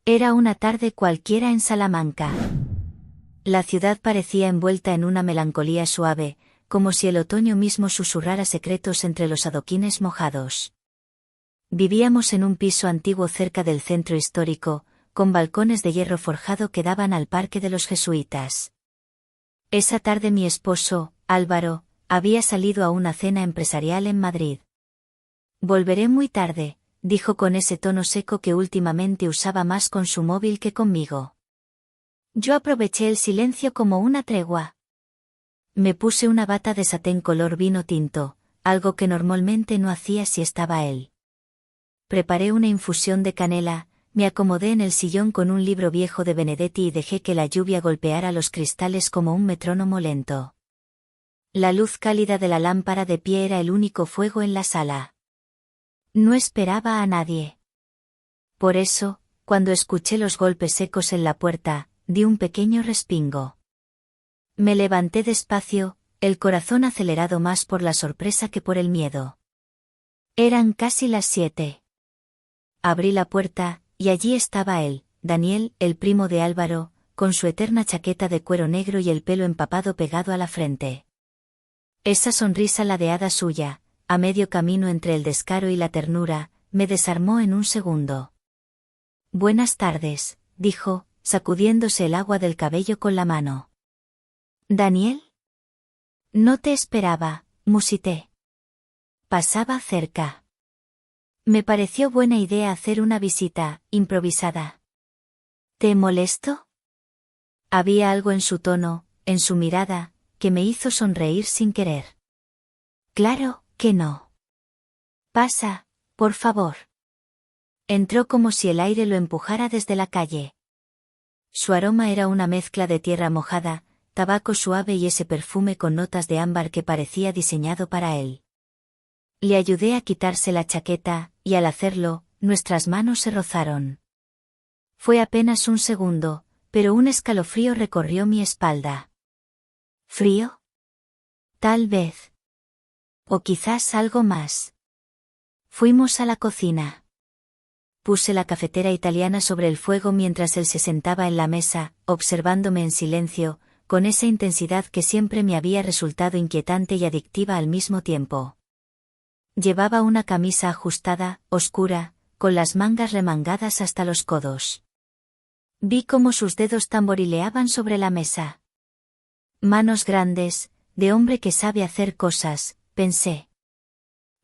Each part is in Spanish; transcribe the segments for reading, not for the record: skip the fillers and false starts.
Era una tarde cualquiera en Salamanca. La ciudad parecía envuelta en una melancolía suave, como si el otoño mismo susurrara secretos entre los adoquines mojados. Vivíamos en un piso antiguo cerca del centro histórico, con balcones de hierro forjado que daban al Parque de los Jesuitas. Esa tarde mi esposo, Álvaro, había salido a una cena empresarial en Madrid. Volveré muy tarde, dijo con ese tono seco que últimamente usaba más con su móvil que conmigo. Yo aproveché el silencio como una tregua. Me puse una bata de satén color vino tinto, algo que normalmente no hacía si estaba él. Preparé una infusión de canela, me acomodé en el sillón con un libro viejo de Benedetti y dejé que la lluvia golpeara los cristales como un metrónomo lento. La luz cálida de la lámpara de pie era el único fuego en la sala. No esperaba a nadie. Por eso, cuando escuché los golpes secos en la puerta, di un pequeño respingo. Me levanté despacio, el corazón acelerado más por la sorpresa que por el miedo. Eran casi las 7. Abrí la puerta, y allí estaba él, Daniel, el primo de Álvaro, con su eterna chaqueta de cuero negro y el pelo empapado pegado a la frente. Esa sonrisa ladeada suya, a medio camino entre el descaro y la ternura, me desarmó en un segundo. Buenas tardes, dijo, sacudiéndose el agua del cabello con la mano. ¿Daniel? No te esperaba, musité. Pasaba cerca. Me pareció buena idea hacer una visita, improvisada. ¿Te molesto? Había algo en su tono, en su mirada, que me hizo sonreír sin querer. Claro que no. Pasa, por favor. Entró como si el aire lo empujara desde la calle. Su aroma era una mezcla de tierra mojada, tabaco suave y ese perfume con notas de ámbar que parecía diseñado para él. Le ayudé a quitarse la chaqueta, y al hacerlo, nuestras manos se rozaron. Fue apenas un segundo, pero un escalofrío recorrió mi espalda. ¿Frío? Tal vez. O quizás algo más. Fuimos a la cocina. Puse la cafetera italiana sobre el fuego mientras él se sentaba en la mesa, observándome en silencio, con esa intensidad que siempre me había resultado inquietante y adictiva al mismo tiempo. Llevaba una camisa ajustada, oscura, con las mangas remangadas hasta los codos. Vi cómo sus dedos tamborileaban sobre la mesa. Manos grandes, de hombre que sabe hacer cosas, pensé.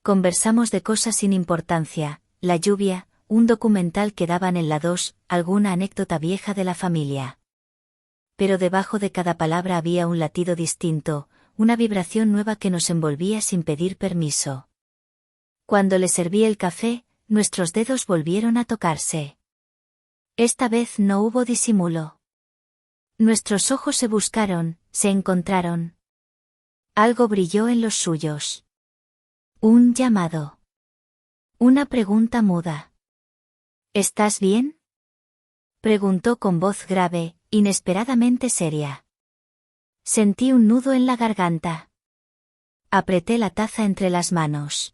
Conversamos de cosas sin importancia, la lluvia, un documental que daban en la 2, alguna anécdota vieja de la familia. Pero debajo de cada palabra había un latido distinto, una vibración nueva que nos envolvía sin pedir permiso. Cuando le serví el café, nuestros dedos volvieron a tocarse. Esta vez no hubo disimulo. Nuestros ojos se buscaron, se encontraron. Algo brilló en los suyos. Un llamado. Una pregunta muda. ¿Estás bien? Preguntó con voz grave, inesperadamente seria. Sentí un nudo en la garganta. Apreté la taza entre las manos.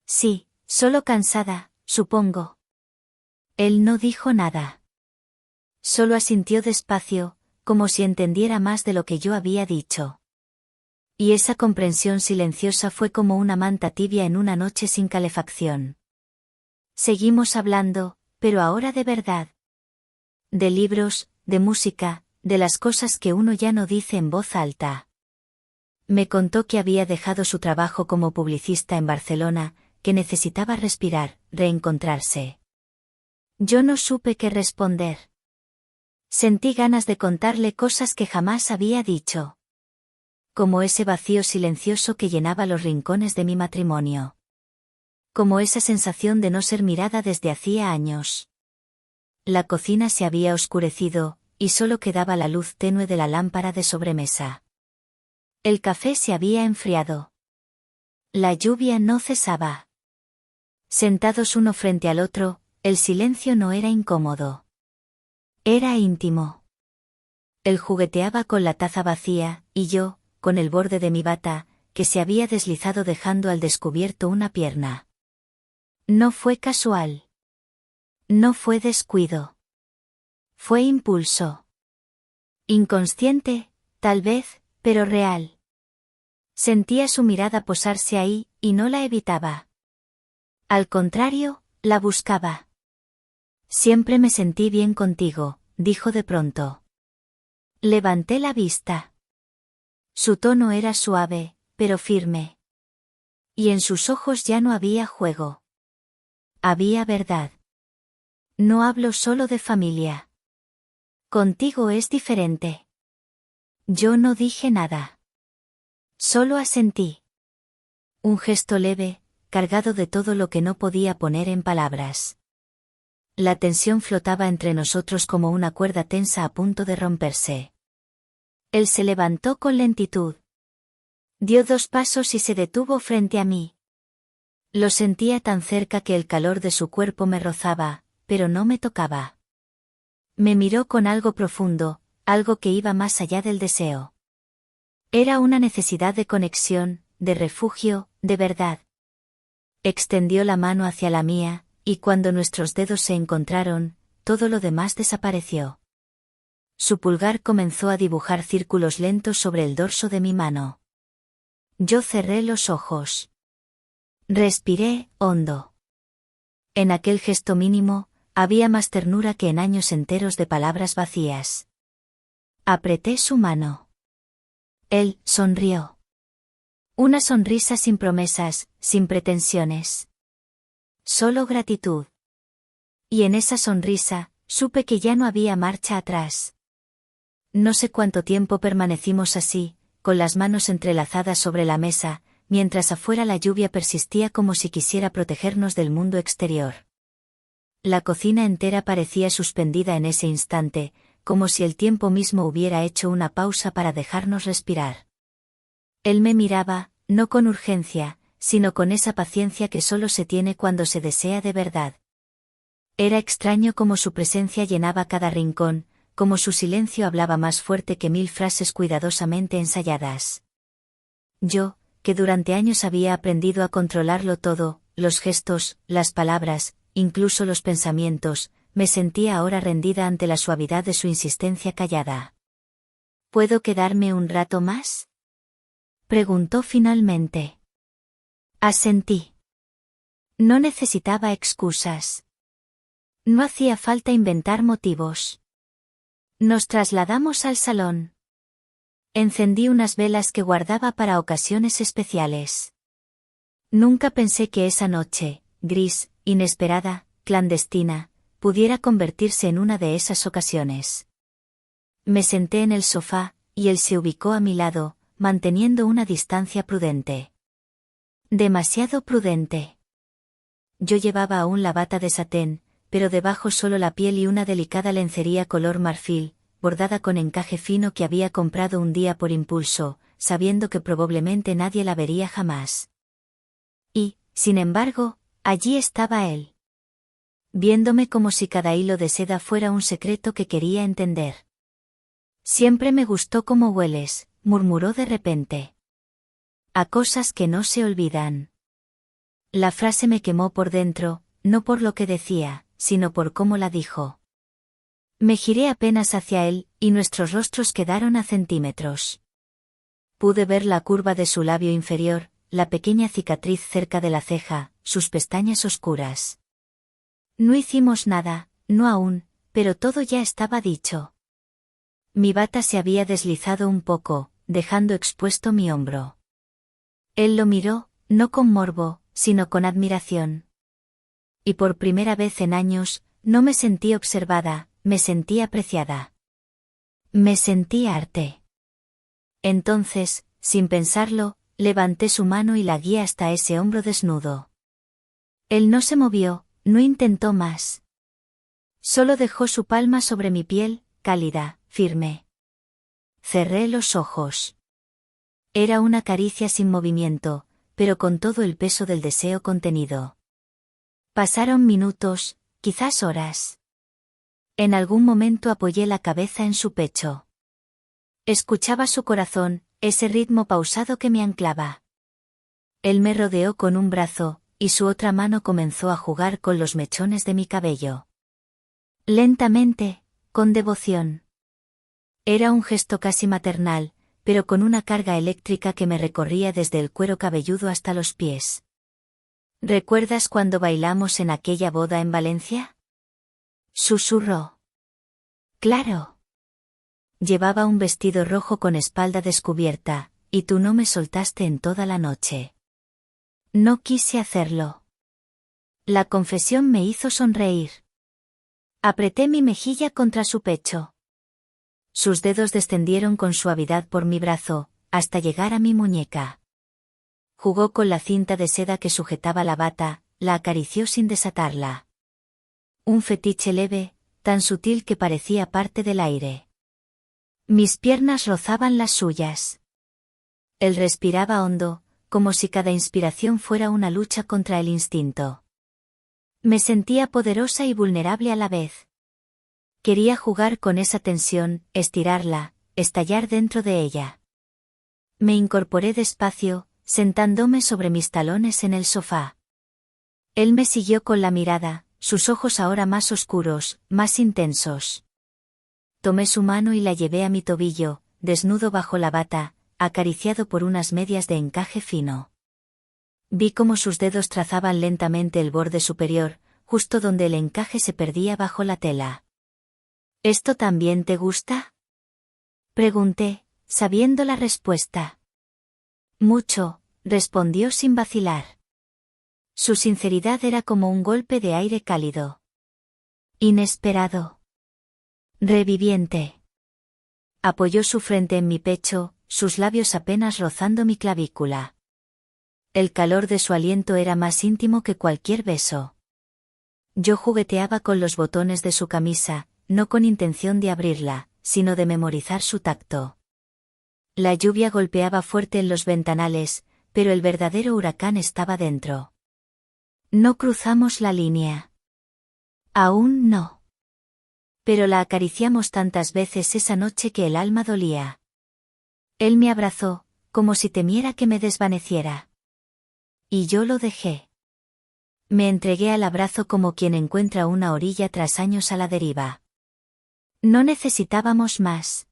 Sí, solo cansada, supongo. Él no dijo nada. Solo asintió despacio, como si entendiera más de lo que yo había dicho. Y esa comprensión silenciosa fue como una manta tibia en una noche sin calefacción. Seguimos hablando, pero ahora de verdad. De libros, de música, de las cosas que uno ya no dice en voz alta. Me contó que había dejado su trabajo como publicista en Barcelona, que necesitaba respirar, reencontrarse. Yo no supe qué responder. Sentí ganas de contarle cosas que jamás había dicho. Como ese vacío silencioso que llenaba los rincones de mi matrimonio. Como esa sensación de no ser mirada desde hacía años. La cocina se había oscurecido, y solo quedaba la luz tenue de la lámpara de sobremesa. El café se había enfriado. La lluvia no cesaba. Sentados uno frente al otro, el silencio no era incómodo. Era íntimo. Él jugueteaba con la taza vacía, y yo, con el borde de mi bata, que se había deslizado dejando al descubierto una pierna. No fue casual. No fue descuido. Fue impulso. Inconsciente, tal vez, pero real. Sentía su mirada posarse ahí, y no la evitaba. Al contrario, la buscaba. Siempre me sentí bien contigo, dijo de pronto. Levanté la vista. Su tono era suave, pero firme. Y en sus ojos ya no había juego. Había verdad. No hablo solo de familia. Contigo es diferente. Yo no dije nada. Solo asentí. Un gesto leve, cargado de todo lo que no podía poner en palabras. La tensión flotaba entre nosotros como una cuerda tensa a punto de romperse. Él se levantó con lentitud. Dio 2 pasos y se detuvo frente a mí. Lo sentía tan cerca que el calor de su cuerpo me rozaba, pero no me tocaba. Me miró con algo profundo, algo que iba más allá del deseo. Era una necesidad de conexión, de refugio, de verdad. Extendió la mano hacia la mía, y cuando nuestros dedos se encontraron, todo lo demás desapareció. Su pulgar comenzó a dibujar círculos lentos sobre el dorso de mi mano. Yo cerré los ojos. Respiré, hondo. En aquel gesto mínimo, había más ternura que en años enteros de palabras vacías. Apreté su mano. Él sonrió. Una sonrisa sin promesas, sin pretensiones. Solo gratitud. Y en esa sonrisa, supe que ya no había marcha atrás. No sé cuánto tiempo permanecimos así, con las manos entrelazadas sobre la mesa, mientras afuera la lluvia persistía como si quisiera protegernos del mundo exterior. La cocina entera parecía suspendida en ese instante, como si el tiempo mismo hubiera hecho una pausa para dejarnos respirar. Él me miraba, no con urgencia, sino con esa paciencia que solo se tiene cuando se desea de verdad. Era extraño cómo su presencia llenaba cada rincón, como su silencio hablaba más fuerte que 1000 frases cuidadosamente ensayadas. Yo, que durante años había aprendido a controlarlo todo, los gestos, las palabras, incluso los pensamientos, me sentía ahora rendida ante la suavidad de su insistencia callada. ¿Puedo quedarme un rato más?, preguntó finalmente. Asentí. No necesitaba excusas. No hacía falta inventar motivos. Nos trasladamos al salón. Encendí unas velas que guardaba para ocasiones especiales. Nunca pensé que esa noche, gris, inesperada, clandestina, pudiera convertirse en una de esas ocasiones. Me senté en el sofá, y él se ubicó a mi lado, manteniendo una distancia prudente. Demasiado prudente. Yo llevaba aún la bata de satén, pero debajo solo la piel y una delicada lencería color marfil, bordada con encaje fino que había comprado un día por impulso, sabiendo que probablemente nadie la vería jamás. Y, sin embargo, allí estaba él. Viéndome como si cada hilo de seda fuera un secreto que quería entender. Siempre me gustó cómo hueles, murmuró de repente. A cosas que no se olvidan. La frase me quemó por dentro, no por lo que decía, sino por cómo la dijo. Me giré apenas hacia él, y nuestros rostros quedaron a centímetros. Pude ver la curva de su labio inferior, la pequeña cicatriz cerca de la ceja, sus pestañas oscuras. No hicimos nada, no aún, pero todo ya estaba dicho. Mi bata se había deslizado un poco, dejando expuesto mi hombro. Él lo miró, no con morbo, sino con admiración. Y por primera vez en años, no me sentí observada, me sentí apreciada. Me sentí arte. Entonces, sin pensarlo, levanté su mano y la guié hasta ese hombro desnudo. Él no se movió, no intentó más. Solo dejó su palma sobre mi piel, cálida, firme. Cerré los ojos. Era una caricia sin movimiento, pero con todo el peso del deseo contenido. Pasaron minutos, quizás horas. En algún momento apoyé la cabeza en su pecho. Escuchaba su corazón, ese ritmo pausado que me anclaba. Él me rodeó con un brazo, y su otra mano comenzó a jugar con los mechones de mi cabello. Lentamente, con devoción. Era un gesto casi maternal, pero con una carga eléctrica que me recorría desde el cuero cabelludo hasta los pies. ¿Recuerdas cuando bailamos en aquella boda en Valencia? Susurró. Claro. Llevaba un vestido rojo con espalda descubierta, y tú no me soltaste en toda la noche. No quise hacerlo. La confesión me hizo sonreír. Apreté mi mejilla contra su pecho. Sus dedos descendieron con suavidad por mi brazo, hasta llegar a mi muñeca. Jugó con la cinta de seda que sujetaba la bata, la acarició sin desatarla. Un fetiche leve, tan sutil que parecía parte del aire. Mis piernas rozaban las suyas. Él respiraba hondo, como si cada inspiración fuera una lucha contra el instinto. Me sentía poderosa y vulnerable a la vez. Quería jugar con esa tensión, estirarla, estallar dentro de ella. Me incorporé despacio, sentándome sobre mis talones en el sofá. Él me siguió con la mirada, sus ojos ahora más oscuros, más intensos. Tomé su mano y la llevé a mi tobillo, desnudo bajo la bata, acariciado por unas medias de encaje fino. Vi cómo sus dedos trazaban lentamente el borde superior, justo donde el encaje se perdía bajo la tela. ¿Esto también te gusta? Pregunté, sabiendo la respuesta. Mucho, respondió sin vacilar. Su sinceridad era como un golpe de aire cálido. Inesperado. Reviviente. Apoyó su frente en mi pecho, sus labios apenas rozando mi clavícula. El calor de su aliento era más íntimo que cualquier beso. Yo jugueteaba con los botones de su camisa, no con intención de abrirla, sino de memorizar su tacto. La lluvia golpeaba fuerte en los ventanales, pero el verdadero huracán estaba dentro. No cruzamos la línea. Aún no. Pero la acariciamos tantas veces esa noche que el alma dolía. Él me abrazó, como si temiera que me desvaneciera. Y yo lo dejé. Me entregué al abrazo como quien encuentra una orilla tras años a la deriva. No necesitábamos más.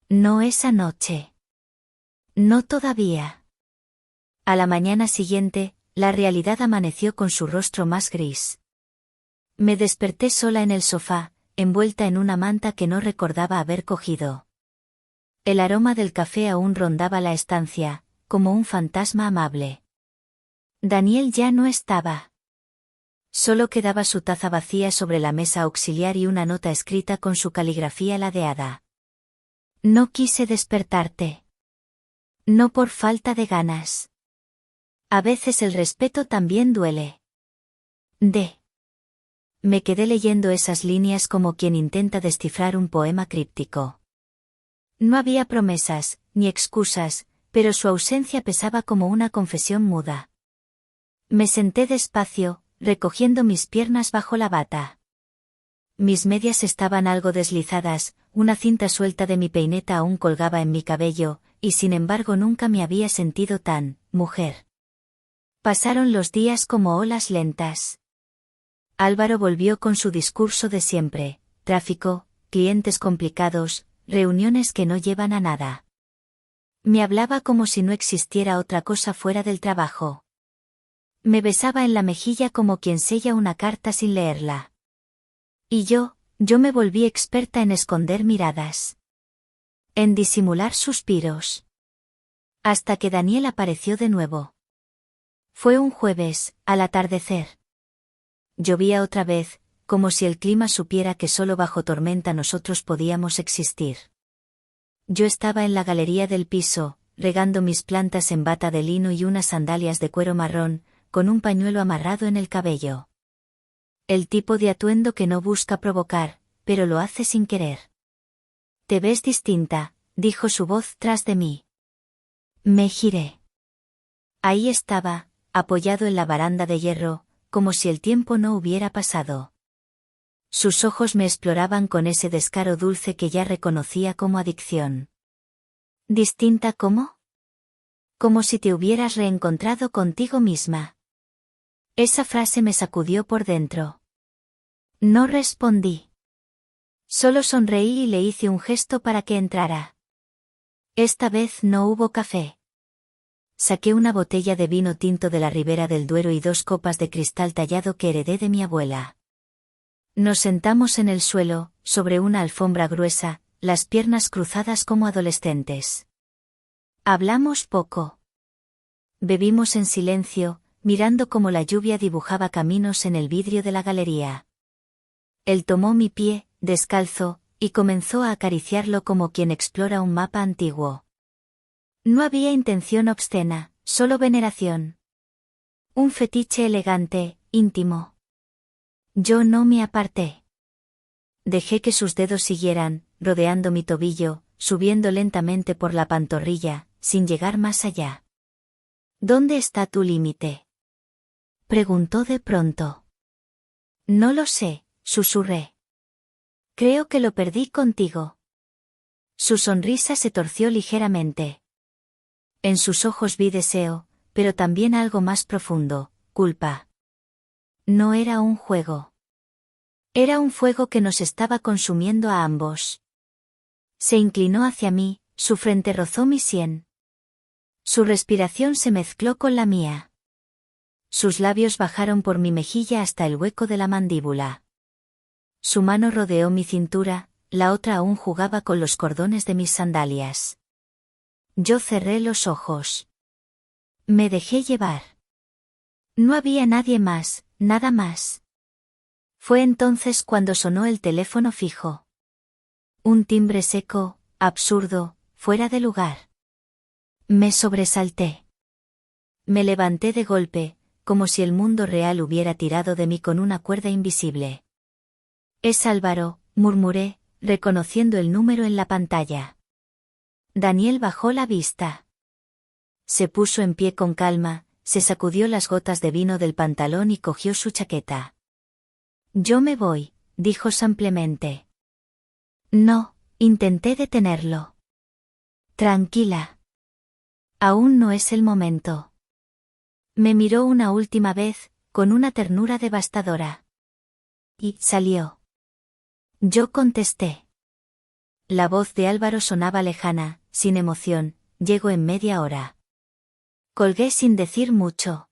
No esa noche. No todavía. A la mañana siguiente, la realidad amaneció con su rostro más gris. Me desperté sola en el sofá, envuelta en una manta que no recordaba haber cogido. El aroma del café aún rondaba la estancia, como un fantasma amable. Daniel ya no estaba. Solo quedaba su taza vacía sobre la mesa auxiliar y una nota escrita con su caligrafía ladeada. No quise despertarte. No por falta de ganas. A veces el respeto también duele. Me quedé leyendo esas líneas como quien intenta descifrar un poema críptico. No había promesas, ni excusas, pero su ausencia pesaba como una confesión muda. Me senté despacio, recogiendo mis piernas bajo la bata. Mis medias estaban algo deslizadas, una cinta suelta de mi peineta aún colgaba en mi cabello, y sin embargo nunca me había sentido tan, mujer. Pasaron los días como olas lentas. Álvaro volvió con su discurso de siempre, tráfico, clientes complicados, reuniones que no llevan a nada. Me hablaba como si no existiera otra cosa fuera del trabajo. Me besaba en la mejilla como quien sella una carta sin leerla. Y yo me volví experta en esconder miradas. En disimular suspiros. Hasta que Daniel apareció de nuevo. Fue un jueves, al atardecer. Llovía otra vez, como si el clima supiera que solo bajo tormenta nosotros podíamos existir. Yo estaba en la galería del piso, regando mis plantas en bata de lino y unas sandalias de cuero marrón, con un pañuelo amarrado en el cabello. El tipo de atuendo que no busca provocar, pero lo hace sin querer. Te ves distinta, dijo su voz tras de mí. Me giré. Ahí estaba, apoyado en la baranda de hierro, como si el tiempo no hubiera pasado. Sus ojos me exploraban con ese descaro dulce que ya reconocía como adicción. ¿Distinta cómo? Como si te hubieras reencontrado contigo misma. Esa frase me sacudió por dentro. No respondí. Solo sonreí y le hice un gesto para que entrara. Esta vez no hubo café. Saqué una botella de vino tinto de la Ribera del Duero y 2 copas de cristal tallado que heredé de mi abuela. Nos sentamos en el suelo, sobre una alfombra gruesa, las piernas cruzadas como adolescentes. Hablamos poco. Bebimos en silencio, mirando cómo la lluvia dibujaba caminos en el vidrio de la galería. Él tomó mi pie, descalzo, y comenzó a acariciarlo como quien explora un mapa antiguo. No había intención obscena, solo veneración. Un fetiche elegante, íntimo. Yo no me aparté. Dejé que sus dedos siguieran, rodeando mi tobillo, subiendo lentamente por la pantorrilla, sin llegar más allá. ¿Dónde está tu límite?, preguntó de pronto. No lo sé, susurré. Creo que lo perdí contigo. Su sonrisa se torció ligeramente. En sus ojos vi deseo, pero también algo más profundo, culpa. No era un juego. Era un fuego que nos estaba consumiendo a ambos. Se inclinó hacia mí, su frente rozó mi sien. Su respiración se mezcló con la mía. Sus labios bajaron por mi mejilla hasta el hueco de la mandíbula. Su mano rodeó mi cintura, la otra aún jugaba con los cordones de mis sandalias. Yo cerré los ojos. Me dejé llevar. No había nadie más, nada más. Fue entonces cuando sonó el teléfono fijo. Un timbre seco, absurdo, fuera de lugar. Me sobresalté. Me levanté de golpe, como si el mundo real hubiera tirado de mí con una cuerda invisible. Es Álvaro, murmuré, reconociendo el número en la pantalla. Daniel bajó la vista. Se puso en pie con calma, se sacudió las gotas de vino del pantalón y cogió su chaqueta. Yo me voy, dijo simplemente. No, intenté detenerlo. Tranquila. Aún no es el momento. Me miró una última vez, con una ternura devastadora. Y salió. Yo contesté. La voz de Álvaro sonaba lejana, sin emoción. Llego en media hora. Colgué sin decir mucho.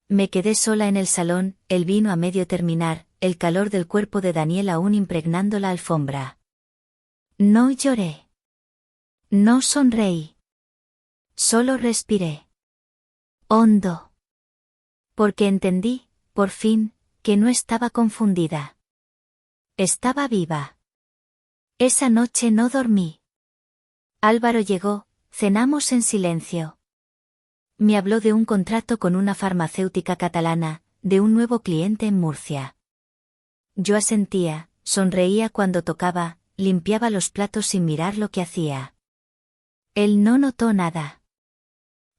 Me quedé sola en el salón, el vino a medio terminar, el calor del cuerpo de Daniel aún impregnando la alfombra. No lloré. No sonreí. Solo respiré. Hondo. Porque entendí, por fin, que no estaba confundida. Estaba viva. Esa noche no dormí. Álvaro llegó, cenamos en silencio. Me habló de un contrato con una farmacéutica catalana, de un nuevo cliente en Murcia. Yo asentía, sonreía cuando tocaba, limpiaba los platos sin mirar lo que hacía. Él no notó nada.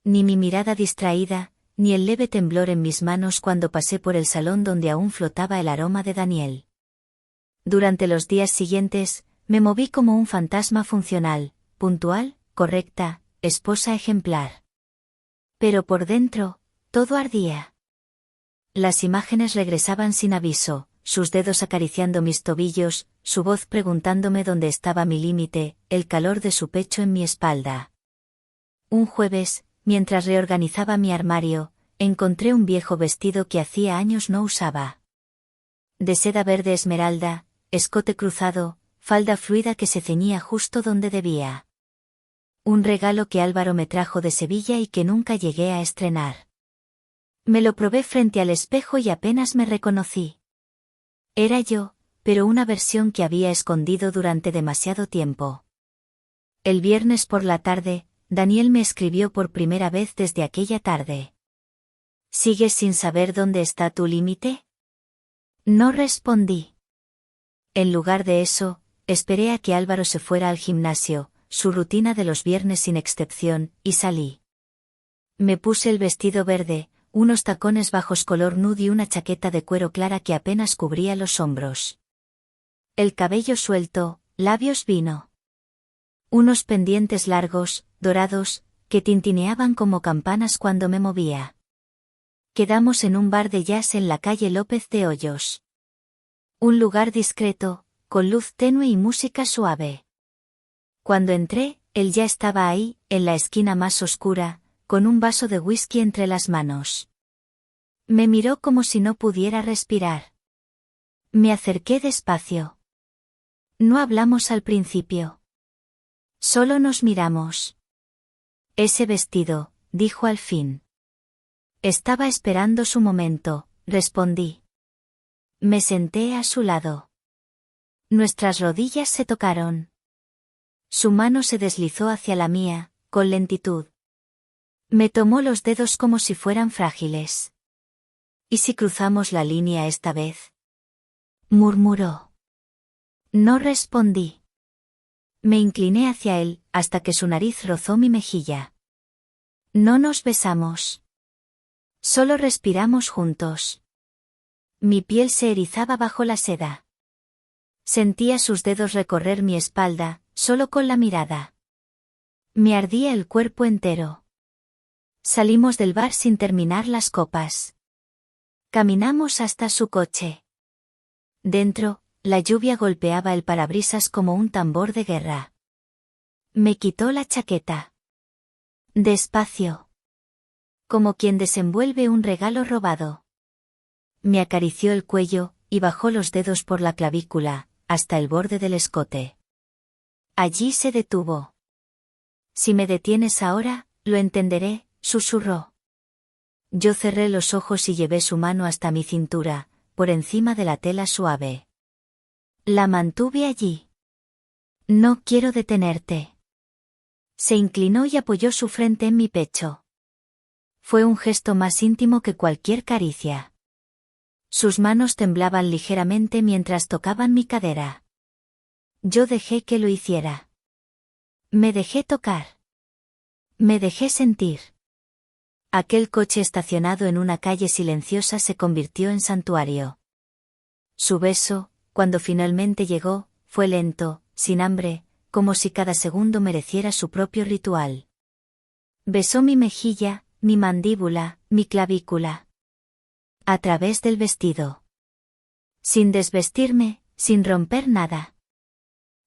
Ni mi mirada distraída, ni el leve temblor en mis manos cuando pasé por el salón donde aún flotaba el aroma de Daniel. Durante los días siguientes, me moví como un fantasma funcional, puntual, correcta, esposa ejemplar. Pero por dentro, todo ardía. Las imágenes regresaban sin aviso, sus dedos acariciando mis tobillos, su voz preguntándome dónde estaba mi límite, el calor de su pecho en mi espalda. Un jueves, mientras reorganizaba mi armario, encontré un viejo vestido que hacía años no usaba. De seda verde esmeralda, escote cruzado, falda fluida que se ceñía justo donde debía. Un regalo que Álvaro me trajo de Sevilla y que nunca llegué a estrenar. Me lo probé frente al espejo y apenas me reconocí. Era yo, pero una versión que había escondido durante demasiado tiempo. El viernes por la tarde, Daniel me escribió por primera vez desde aquella tarde. ¿Sigues sin saber dónde está tu límite? No respondí. En lugar de eso, esperé a que Álvaro se fuera al gimnasio, su rutina de los viernes sin excepción, y salí. Me puse el vestido verde, unos tacones bajos color nude y una chaqueta de cuero clara que apenas cubría los hombros. El cabello suelto, labios vino. Unos pendientes largos, dorados, que tintineaban como campanas cuando me movía. Quedamos en un bar de jazz en la calle López de Hoyos. Un lugar discreto, con luz tenue y música suave. Cuando entré, él ya estaba ahí, en la esquina más oscura, con un vaso de whisky entre las manos. Me miró como si no pudiera respirar. Me acerqué despacio. No hablamos al principio. Solo nos miramos. Ese vestido, dijo al fin. Estaba esperando su momento, respondí. Me senté a su lado. Nuestras rodillas se tocaron. Su mano se deslizó hacia la mía, con lentitud. Me tomó los dedos como si fueran frágiles. ¿Y si cruzamos la línea esta vez? Murmuró. No respondí. Me incliné hacia él, hasta que su nariz rozó mi mejilla. No nos besamos. Solo respiramos juntos. Mi piel se erizaba bajo la seda. Sentía sus dedos recorrer mi espalda, solo con la mirada. Me ardía el cuerpo entero. Salimos del bar sin terminar las copas. Caminamos hasta su coche. Dentro, la lluvia golpeaba el parabrisas como un tambor de guerra. Me quitó la chaqueta. Despacio. Como quien desenvuelve un regalo robado. Me acarició el cuello, y bajó los dedos por la clavícula, hasta el borde del escote. Allí se detuvo. Si me detienes ahora, lo entenderé, susurró. Yo cerré los ojos y llevé su mano hasta mi cintura, por encima de la tela suave. La mantuve allí. No quiero detenerte. Se inclinó y apoyó su frente en mi pecho. Fue un gesto más íntimo que cualquier caricia. Sus manos temblaban ligeramente mientras tocaban mi cadera. Yo dejé que lo hiciera. Me dejé tocar. Me dejé sentir. Aquel coche estacionado en una calle silenciosa se convirtió en santuario. Su beso, cuando finalmente llegó, fue lento, sin hambre, como si cada segundo mereciera su propio ritual. Besó mi mejilla, mi mandíbula, mi clavícula. A través del vestido. Sin desvestirme, sin romper nada.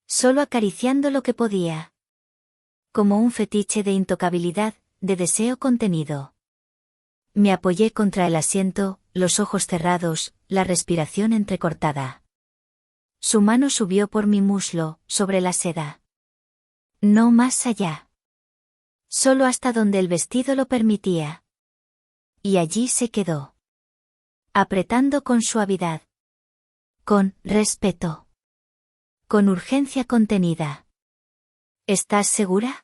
Solo acariciando lo que podía. Como un fetiche de intocabilidad, de deseo contenido. Me apoyé contra el asiento, los ojos cerrados, la respiración entrecortada. Su mano subió por mi muslo, sobre la seda. No más allá. Solo hasta donde el vestido lo permitía. Y allí se quedó. Apretando con suavidad. Con respeto. Con urgencia contenida. ¿Estás segura?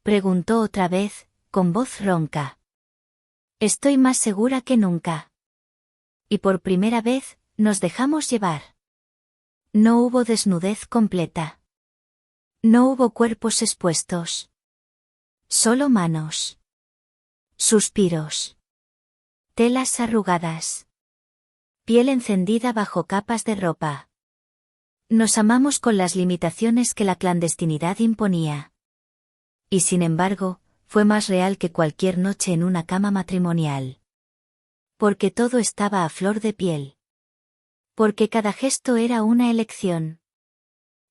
Preguntó otra vez, con voz ronca. Estoy más segura que nunca. Y por primera vez, nos dejamos llevar. No hubo desnudez completa. No hubo cuerpos expuestos. Solo manos. Suspiros. Telas arrugadas. Piel encendida bajo capas de ropa. Nos amamos con las limitaciones que la clandestinidad imponía. Y sin embargo, fue más real que cualquier noche en una cama matrimonial. Porque todo estaba a flor de piel. Porque cada gesto era una elección.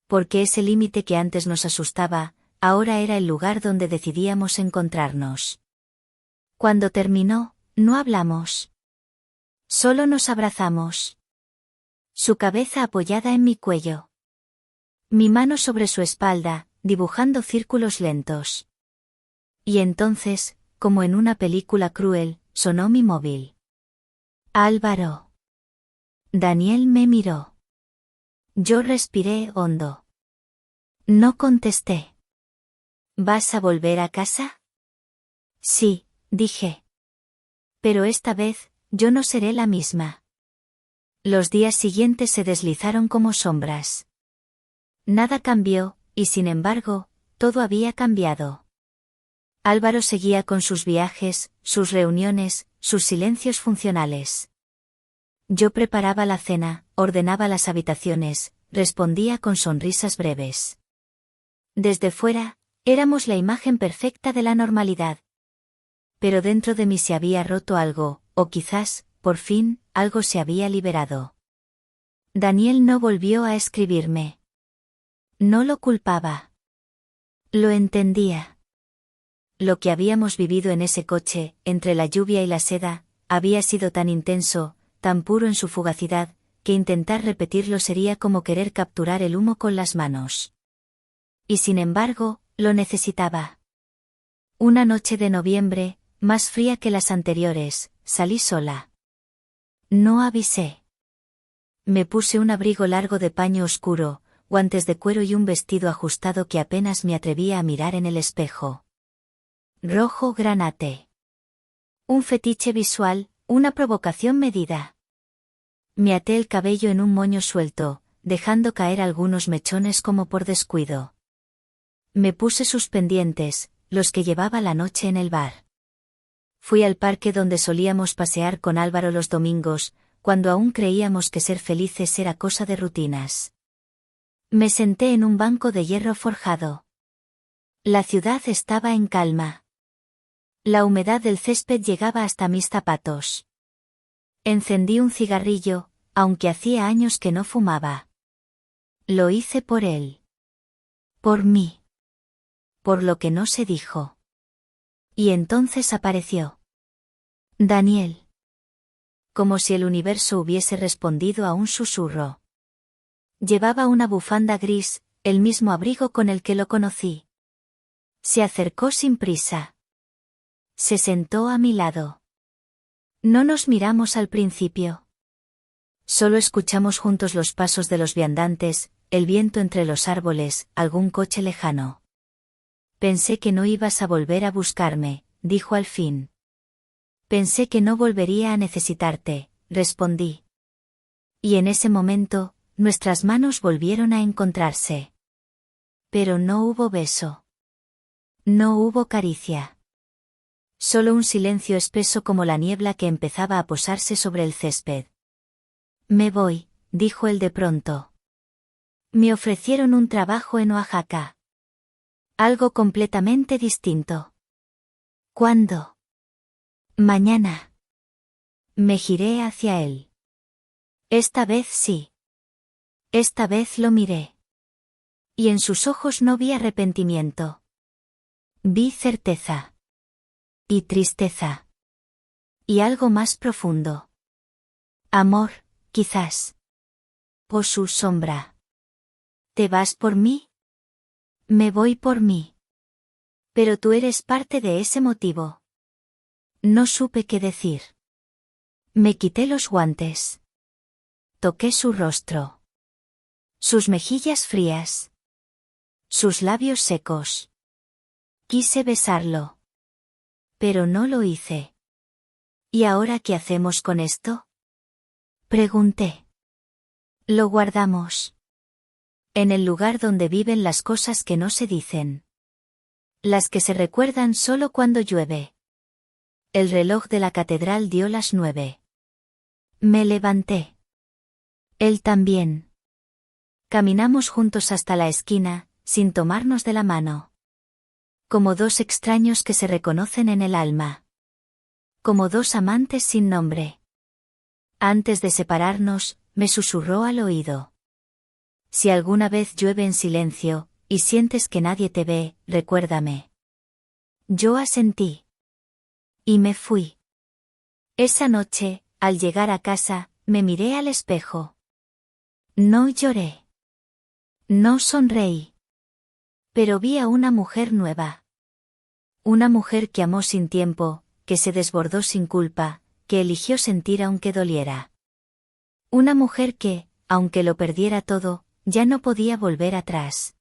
Porque ese límite que antes nos asustaba, ahora era el lugar donde decidíamos encontrarnos. Cuando terminó, no hablamos. Solo nos abrazamos. Su cabeza apoyada en mi cuello. Mi mano sobre su espalda, dibujando círculos lentos. Y entonces, como en una película cruel, sonó mi móvil. Álvaro. Daniel me miró. Yo respiré hondo. No contesté. ¿Vas a volver a casa? Sí, dije. Pero esta vez, yo no seré la misma. Los días siguientes se deslizaron como sombras. Nada cambió, y sin embargo, todo había cambiado. Álvaro seguía con sus viajes, sus reuniones, sus silencios funcionales. Yo preparaba la cena, ordenaba las habitaciones, respondía con sonrisas breves. Desde fuera, éramos la imagen perfecta de la normalidad. Pero dentro de mí se había roto algo, o quizás, por fin, algo se había liberado. Daniel no volvió a escribirme. No lo culpaba. Lo entendía. Lo que habíamos vivido en ese coche, entre la lluvia y la seda, había sido tan intenso, tan puro en su fugacidad, que intentar repetirlo sería como querer capturar el humo con las manos. Y sin embargo, lo necesitaba. Una noche de noviembre, más fría que las anteriores, salí sola. No avisé. Me puse un abrigo largo de paño oscuro, guantes de cuero y un vestido ajustado que apenas me atrevía a mirar en el espejo. Rojo granate. Un fetiche visual, una provocación medida. Me até el cabello en un moño suelto, dejando caer algunos mechones como por descuido. Me puse sus pendientes, los que llevaba la noche en el bar. Fui al parque donde solíamos pasear con Álvaro los domingos, cuando aún creíamos que ser felices era cosa de rutinas. Me senté en un banco de hierro forjado. La ciudad estaba en calma. La humedad del césped llegaba hasta mis zapatos. Encendí un cigarrillo, aunque hacía años que no fumaba. Lo hice por él. Por mí. Por lo que no se dijo. Y entonces apareció. Daniel. Como si el universo hubiese respondido a un susurro. Llevaba una bufanda gris, el mismo abrigo con el que lo conocí. Se acercó sin prisa. Se sentó a mi lado. No nos miramos al principio. Solo escuchamos juntos los pasos de los viandantes, el viento entre los árboles, algún coche lejano. Pensé que no ibas a volver a buscarme, dijo al fin. Pensé que no volvería a necesitarte, respondí. Y en ese momento, nuestras manos volvieron a encontrarse. Pero no hubo beso. No hubo caricia. Solo un silencio espeso como la niebla que empezaba a posarse sobre el césped. Me voy, dijo él de pronto. Me ofrecieron un trabajo en Oaxaca. Algo completamente distinto. ¿Cuándo? Mañana. Me giré hacia él. Esta vez sí. Esta vez lo miré. Y en sus ojos no vi arrepentimiento. Vi certeza. Y tristeza. Y algo más profundo. Amor, quizás. O su sombra. ¿Te vas por mí? Me voy por mí. Pero tú eres parte de ese motivo. No supe qué decir. Me quité los guantes. Toqué su rostro. Sus mejillas frías. Sus labios secos. Quise besarlo. Pero no lo hice. ¿Y ahora qué hacemos con esto? Pregunté. Lo guardamos. En el lugar donde viven las cosas que no se dicen. Las que se recuerdan solo cuando llueve. El reloj de la catedral dio las 9. Me levanté. Él también. Caminamos juntos hasta la esquina, sin tomarnos de la mano. Como dos extraños que se reconocen en el alma. Como dos amantes sin nombre. Antes de separarnos, me susurró al oído. Si alguna vez llueve en silencio, y sientes que nadie te ve, recuérdame. Yo asentí. Y me fui. Esa noche, al llegar a casa, me miré al espejo. No lloré. No sonreí. Pero vi a una mujer nueva. Una mujer que amó sin tiempo, que se desbordó sin culpa, que eligió sentir aunque doliera. Una mujer que, aunque lo perdiera todo, ya no podía volver atrás.